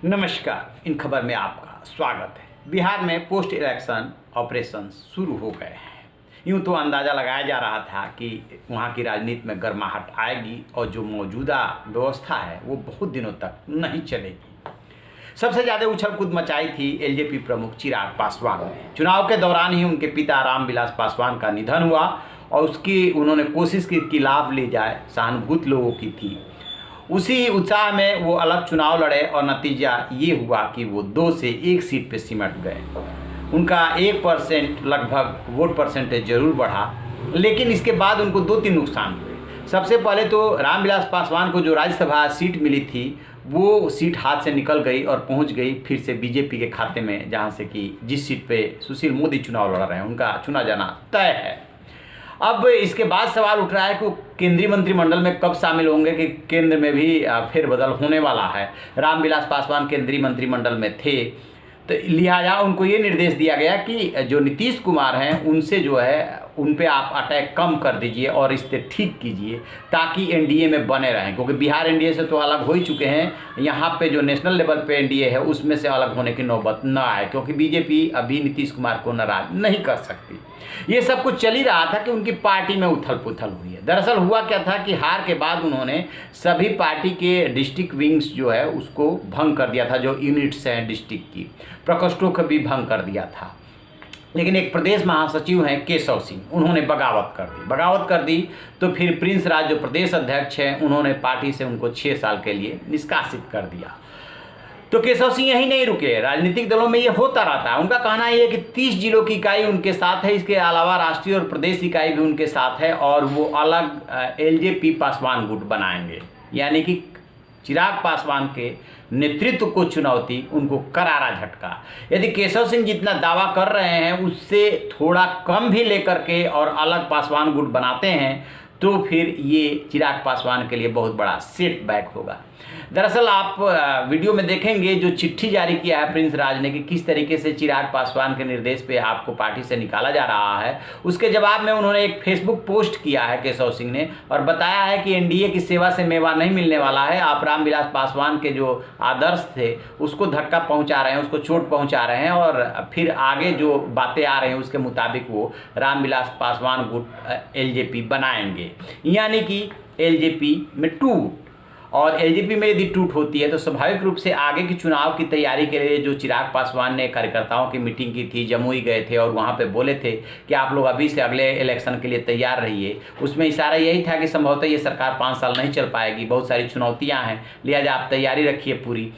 नमस्कार, इन खबर में आपका स्वागत है। बिहार में पोस्ट इलेक्शन ऑपरेशन शुरू हो गए हैं। यूँ तो अंदाज़ा लगाया जा रहा था कि वहाँ की राजनीति में गर्माहट आएगी और जो मौजूदा व्यवस्था है वो बहुत दिनों तक नहीं चलेगी। सबसे ज़्यादा उछल कूद मचाई थी एलजेपी प्रमुख चिराग पासवान ने। चुनाव के दौरान ही उनके पिता रामविलास पासवान का निधन हुआ और उसकी उन्होंने कोशिश की कि लाभ ली जाए, सहानुभूति लोगों की थी। उसी उत्साह में वो अलग चुनाव लड़े और नतीजा ये हुआ कि वो 2 से 1 सीट पे सिमट गए। उनका 1% लगभग वोट परसेंटेज जरूर बढ़ा, लेकिन इसके बाद उनको 2-3 नुकसान हुए। सबसे पहले तो रामविलास पासवान को जो राज्यसभा सीट मिली थी वो सीट हाथ से निकल गई और पहुंच गई फिर से बीजेपी के खाते में, जहां से कि जिस सीट पे सुशील मोदी चुनाव लड़ रहे हैं उनका चुना जाना तय है। अब इसके बाद सवाल उठ रहा है कि वो केंद्रीय मंत्रिमंडल में कब शामिल होंगे, कि केंद्र में भी फेरबदल होने वाला है। रामविलास पासवान केंद्रीय मंत्रिमंडल में थे, तो लिहाजा उनको ये निर्देश दिया गया कि जो नीतीश कुमार हैं उनसे जो है उन पे आप अटैक कम कर दीजिए और इससे ठीक कीजिए ताकि एनडीए में बने रहें, क्योंकि बिहार एनडीए से तो अलग हो ही चुके हैं। यहाँ पे जो नेशनल लेवल पे एनडीए है उसमें से अलग होने की नौबत न आए, क्योंकि बीजेपी अभी नीतीश कुमार को नाराज नहीं कर सकती। ये सब कुछ चल ही रहा था कि उनकी पार्टी में उथल पुथल हुई है। दरअसल हुआ क्या था कि हार के बाद उन्होंने सभी पार्टी के डिस्ट्रिक्ट विंग्स जो है उसको भंग कर दिया था, जो यूनिट्स हैं डिस्ट्रिक्ट की, प्रकोष्ठों को भी भंग कर दिया था। लेकिन एक प्रदेश महासचिव हैं केशव सिंह, उन्होंने बगावत कर दी तो फिर प्रिंस राज जो प्रदेश अध्यक्ष हैं उन्होंने पार्टी से उनको 6 साल के लिए निष्कासित कर दिया। तो केशव सिंह यही नहीं रुके, राजनीतिक दलों में ये होता रहता है। उनका कहना ये है कि 30 जिलों की इकाई उनके साथ है, इसके अलावा राष्ट्रीय और प्रदेश इकाई भी उनके साथ है और वो अलग एलजेपी पासवान गुट बनाएंगे, यानी कि चिराग पासवान के नेतृत्व को चुनौती, उनको करारा झटका। यदि केशव सिंह जितना दावा कर रहे हैं उससे थोड़ा कम भी लेकर के और अलग पासवान गुट बनाते हैं तो फिर ये चिराग पासवान के लिए बहुत बड़ा सेटबैक होगा। दरअसल आप वीडियो में देखेंगे जो चिट्ठी जारी किया है प्रिंस राज ने कि किस तरीके से चिराग पासवान के निर्देश पे आपको पार्टी से निकाला जा रहा है। उसके जवाब में उन्होंने एक फेसबुक पोस्ट किया है केशव सिंह ने और बताया है कि एनडीए की सेवा से मेवा नहीं मिलने वाला है। आप रामविलास पासवान के जो आदर्श थे उसको धक्का पहुँचा रहे हैं, उसको चोट पहुँचा रहे हैं और फिर आगे जो बातें आ रही हैं उसके मुताबिक वो रामविलास पासवान गुट एलजेपी बनाएंगे, यानी कि एलजेपी में टूट। और एलजेपी में यदि टूट होती है तो स्वाभाविक रूप से आगे की चुनाव की तैयारी के लिए जो चिराग पासवान ने कार्यकर्ताओं की मीटिंग की थी, जमुई गए थे और वहाँ पे बोले थे कि आप लोग अभी से अगले इलेक्शन के लिए तैयार रहिए, उसमें इशारा यही था कि संभवतः ये सरकार 5 साल नहीं चल पाएगी, बहुत सारी चुनौतियाँ हैं, लिहाजा आप तैयारी रखिए पूरी।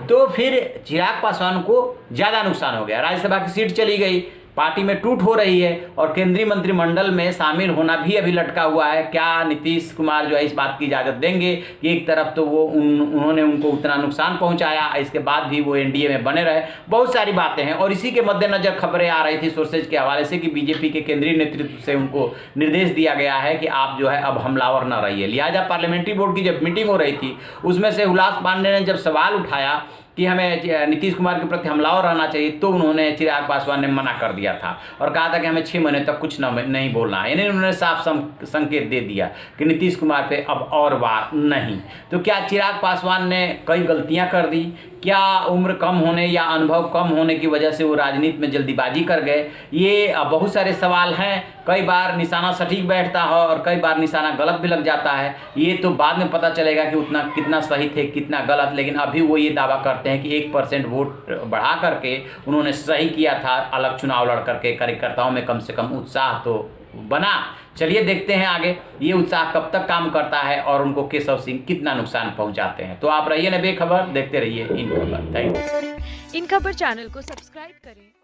तो फिर चिराग पासवान को ज़्यादा नुकसान हो गया, राज्यसभा की सीट चली गई, पार्टी में टूट हो रही है और केंद्रीय मंत्रिमंडल में शामिल होना भी अभी लटका हुआ है। क्या नीतीश कुमार जो है इस बात की इजाज़त देंगे कि एक तरफ तो वो उन्होंने उनको उतना नुकसान पहुंचाया, इसके बाद भी वो एनडीए में बने रहे, बहुत सारी बातें हैं। और इसी के मद्देनज़र खबरें आ रही थी सोर्सेज के हवाले से कि बीजेपी के केंद्रीय नेतृत्व से उनको निर्देश दिया गया है कि आप जो है अब हमलावर न रहिए। लिहाजा पार्लियामेंट्री बोर्ड की जब मीटिंग हो रही थी उसमें से हुलास पांडे ने जब सवाल उठाया कि हमें नीतीश कुमार के प्रति हमलावर रहना चाहिए तो उन्होंने चिराग पासवान ने मना कर दिया था और कहा था कि हमें 6 महीने तक कुछ नहीं बोलना है। यानी उन्होंने साफ संकेत दे दिया कि नीतीश कुमार पे अब और वार नहीं। तो क्या चिराग पासवान ने कई गलतियां कर दी? क्या उम्र कम होने या अनुभव कम होने की वजह से वो राजनीति में जल्दीबाजी कर गए? ये बहुत सारे सवाल हैं। कई बार निशाना सटीक बैठता है और कई बार निशाना गलत भी लग जाता है। ये तो बाद में पता चलेगा कि उतना कितना सही थे कितना गलत, लेकिन अभी वो ये दावा करते हैं कि 1% वोट बढ़ा करके उन्होंने सही किया था, अलग चुनाव लड़ करके। कार्यकर्ताओं में कम से कम उत्साह तो बना। चलिए देखते हैं आगे ये उत्साह कब तक काम करता है और उनको केशव सिंह कितना नुकसान पहुंचाते हैं। तो आप रहिए ना बेखबर, देखते रहिए इन खबर। Thank you. इन खबर चैनल को सब्सक्राइब करें।